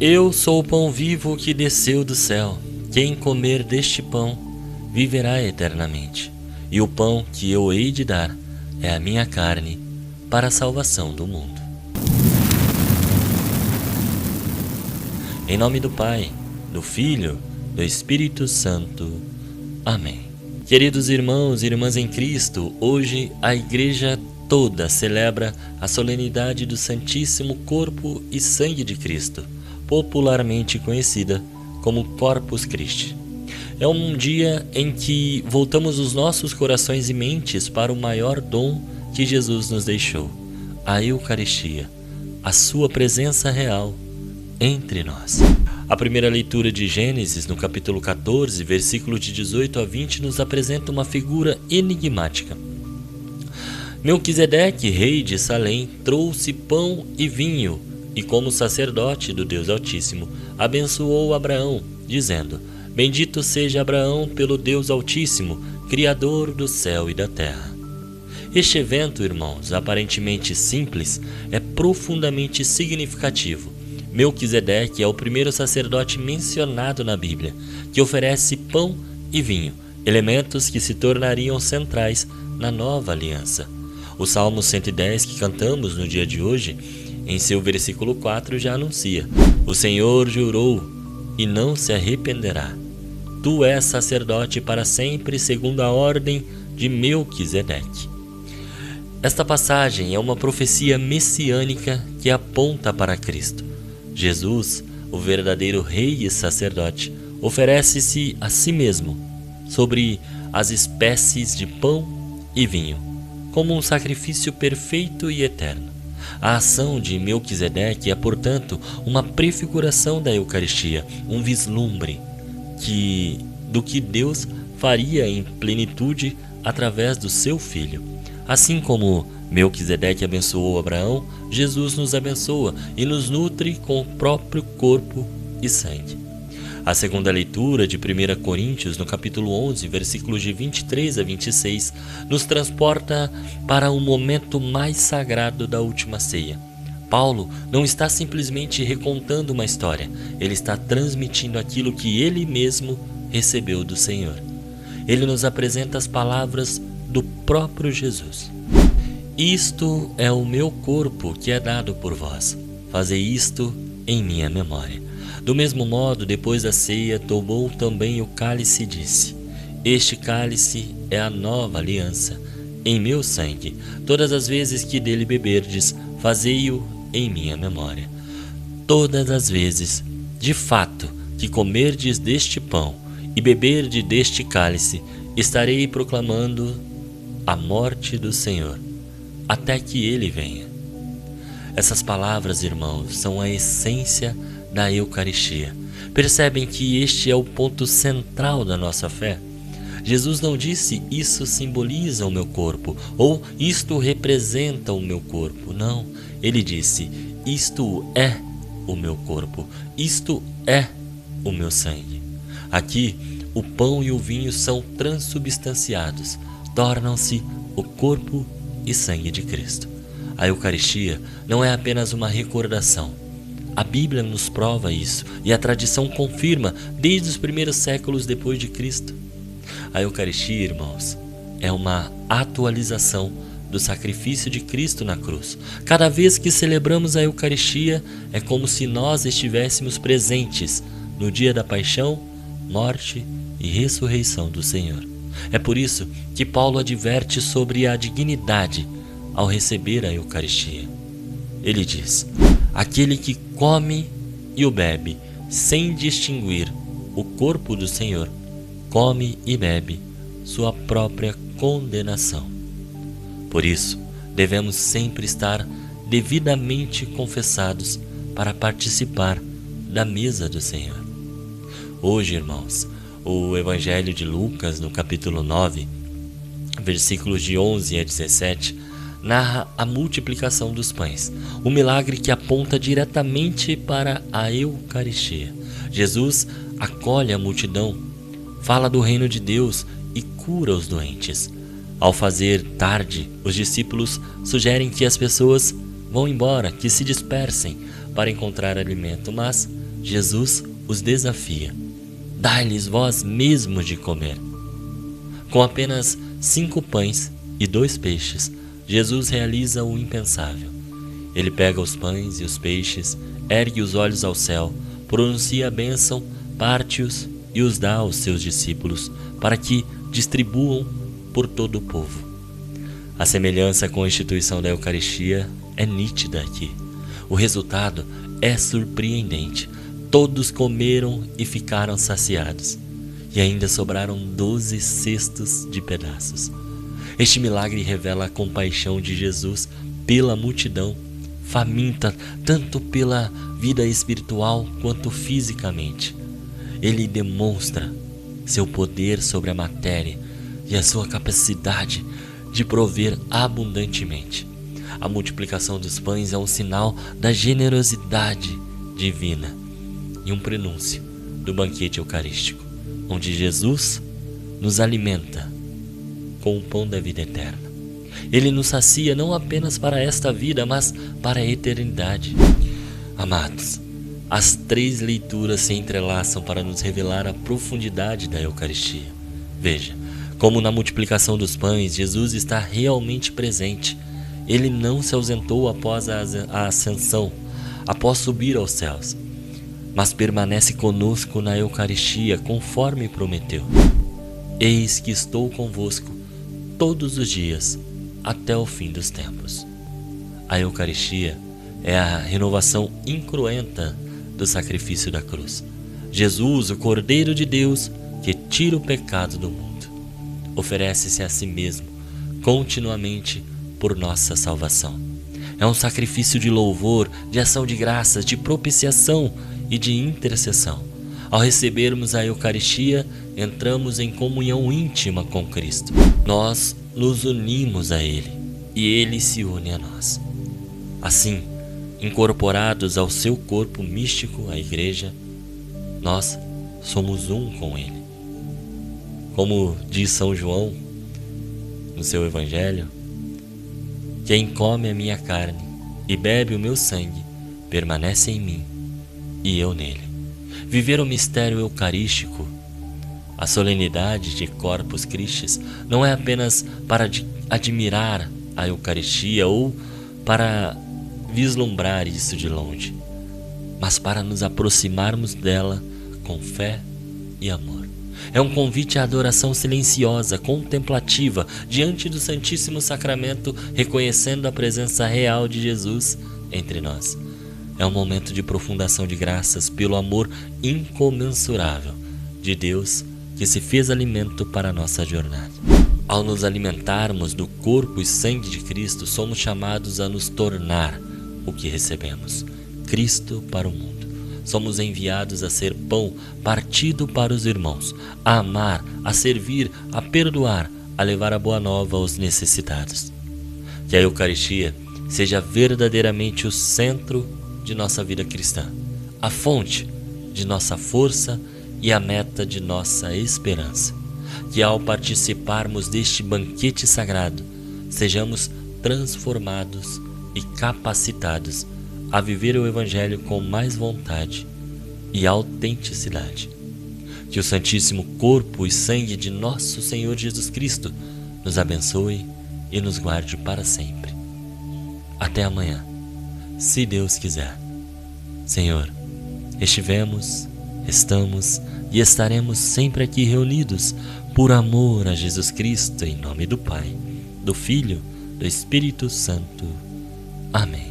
Eu sou o pão vivo que desceu do céu. Quem comer deste pão viverá eternamente. E o pão que eu hei de dar é a minha carne para a salvação do mundo. Em nome do Pai, do Filho, do Espírito Santo. Amém. Queridos irmãos e irmãs em Cristo, hoje a Igreja toda celebra a solenidade do Santíssimo Corpo e Sangue de Cristo, popularmente conhecida como Corpus Christi. É um dia em que voltamos os nossos corações e mentes para o maior dom que Jesus nos deixou, a Eucaristia, a sua presença real entre nós. A primeira leitura de Gênesis, no capítulo 14, versículos de 18 a 20, nos apresenta uma figura enigmática. Melquisedeque, rei de Salém, trouxe pão e vinho, e como sacerdote do Deus Altíssimo, abençoou Abraão, dizendo: Bendito seja Abraão pelo Deus Altíssimo, Criador do céu e da terra. Este evento, irmãos, aparentemente simples, é profundamente significativo. Melquisedeque é o primeiro sacerdote mencionado na Bíblia, que oferece pão e vinho, elementos que se tornariam centrais na nova aliança. O Salmo 110, que cantamos no dia de hoje, em seu versículo 4 já anuncia: O Senhor jurou e não se arrependerá. Tu és sacerdote para sempre, segundo a ordem de Melquisedeque. Esta passagem é uma profecia messiânica que aponta para Cristo. Jesus, o verdadeiro rei e sacerdote, oferece-se a si mesmo sobre as espécies de pão e vinho, como um sacrifício perfeito e eterno. A ação de Melquisedeque é, portanto, uma prefiguração da Eucaristia, um vislumbre do que Deus faria em plenitude através do seu Filho. Assim como Melquisedeque abençoou Abraão, Jesus nos abençoa e nos nutre com o próprio corpo e sangue. A segunda leitura de 1 Coríntios, no capítulo 11, versículos de 23 a 26, nos transporta para um momento mais sagrado da última ceia. Paulo não está simplesmente recontando uma história, ele está transmitindo aquilo que ele mesmo recebeu do Senhor. Ele nos apresenta as palavras do próprio Jesus. Isto é o meu corpo que é dado por vós. Fazei isto em minha memória. Do mesmo modo, depois da ceia, tomou também o cálice e disse: Este cálice é a nova aliança, em meu sangue. Todas as vezes que dele beberdes, fazei-o em minha memória. Todas as vezes, de fato, que comerdes deste pão e beberdes deste cálice, estarei proclamando a morte do Senhor, até que ele venha. Essas palavras, irmãos, são a essência da Eucaristia. Percebem que este é o ponto central da nossa fé? Jesus não disse: isso simboliza o meu corpo, ou isto representa o meu corpo. Não, ele disse: isto é o meu corpo, isto é o meu sangue. Aqui, o pão e o vinho são transubstanciados, tornam-se o corpo e sangue de Cristo. A Eucaristia não é apenas uma recordação. A Bíblia nos prova isso e a tradição confirma desde os primeiros séculos depois de Cristo. A Eucaristia, irmãos, é uma atualização do sacrifício de Cristo na cruz. Cada vez que celebramos a Eucaristia, é como se nós estivéssemos presentes no dia da paixão, morte e ressurreição do Senhor. É por isso que Paulo adverte sobre a dignidade ao receber a Eucaristia. Ele diz: aquele que come e o bebe sem distinguir o corpo do Senhor, come e bebe sua própria condenação. Por isso, devemos sempre estar devidamente confessados para participar da mesa do Senhor. Hoje, irmãos, o Evangelho de Lucas, no capítulo 9, versículos de 11 a 17, narra a multiplicação dos pães, um milagre que aponta diretamente para a Eucaristia. Jesus acolhe a multidão, fala do reino de Deus e cura os doentes. Ao fazer tarde, os discípulos sugerem que as pessoas vão embora, que se dispersem para encontrar alimento, mas Jesus os desafia: dai-lhes vós mesmos de comer. Com apenas 5 pães e 2 peixes, Jesus realiza o impensável. Ele pega os pães e os peixes, ergue os olhos ao céu, pronuncia a bênção, parte-os e os dá aos seus discípulos para que distribuam por todo o povo. A semelhança com a instituição da Eucaristia é nítida aqui. O resultado é surpreendente. Todos comeram e ficaram saciados, e ainda sobraram 12 cestos de pedaços. Este milagre revela a compaixão de Jesus pela multidão, faminta tanto pela vida espiritual quanto fisicamente. Ele demonstra seu poder sobre a matéria e a sua capacidade de prover abundantemente. A multiplicação dos pães é um sinal da generosidade divina e um prenúncio do banquete eucarístico, onde Jesus nos alimenta com o pão da vida eterna. Ele nos sacia não apenas para esta vida, mas para a eternidade. Amados, as 3 leituras se entrelaçam para nos revelar a profundidade da Eucaristia. Veja, como na multiplicação dos pães, Jesus está realmente presente. Ele não se ausentou após a ascensão, após subir aos céus, mas permanece conosco na Eucaristia, conforme prometeu. Eis que estou convosco todos os dias, até o fim dos tempos. A Eucaristia é a renovação incruenta do sacrifício da cruz. Jesus, o Cordeiro de Deus, que tira o pecado do mundo, oferece-se a si mesmo continuamente por nossa salvação. É um sacrifício de louvor, de ação de graças, de propiciação e de intercessão. Ao recebermos a Eucaristia, entramos em comunhão íntima com Cristo. Nós nos unimos a Ele e Ele se une a nós. Assim, incorporados ao seu corpo místico, a Igreja, nós somos um com Ele. Como diz São João no seu Evangelho: quem come a minha carne e bebe o meu sangue permanece em mim e eu nele. Viver o mistério eucarístico, a solenidade de Corpus Christi, não é apenas para admirar a Eucaristia ou para vislumbrar isso de longe, mas para nos aproximarmos dela com fé e amor. É um convite à adoração silenciosa, contemplativa, diante do Santíssimo Sacramento, reconhecendo a presença real de Jesus entre nós. É um momento de profundação de graças pelo amor incomensurável de Deus que se fez alimento para a nossa jornada. Ao nos alimentarmos do corpo e sangue de Cristo, somos chamados a nos tornar o que recebemos, Cristo para o mundo. Somos enviados a ser pão partido para os irmãos, a amar, a servir, a perdoar, a levar a boa nova aos necessitados. Que a Eucaristia seja verdadeiramente o centro de nossa vida cristã, a fonte de nossa força e a meta de nossa esperança. Que ao participarmos deste banquete sagrado, sejamos transformados e capacitados a viver o Evangelho com mais vontade e autenticidade. Que o Santíssimo Corpo e Sangue de nosso Senhor Jesus Cristo nos abençoe e nos guarde para sempre. Até amanhã, se Deus quiser. Senhor, estivemos, estamos e estaremos sempre aqui reunidos por amor a Jesus Cristo, em nome do Pai, do Filho, do Espírito Santo. Amém.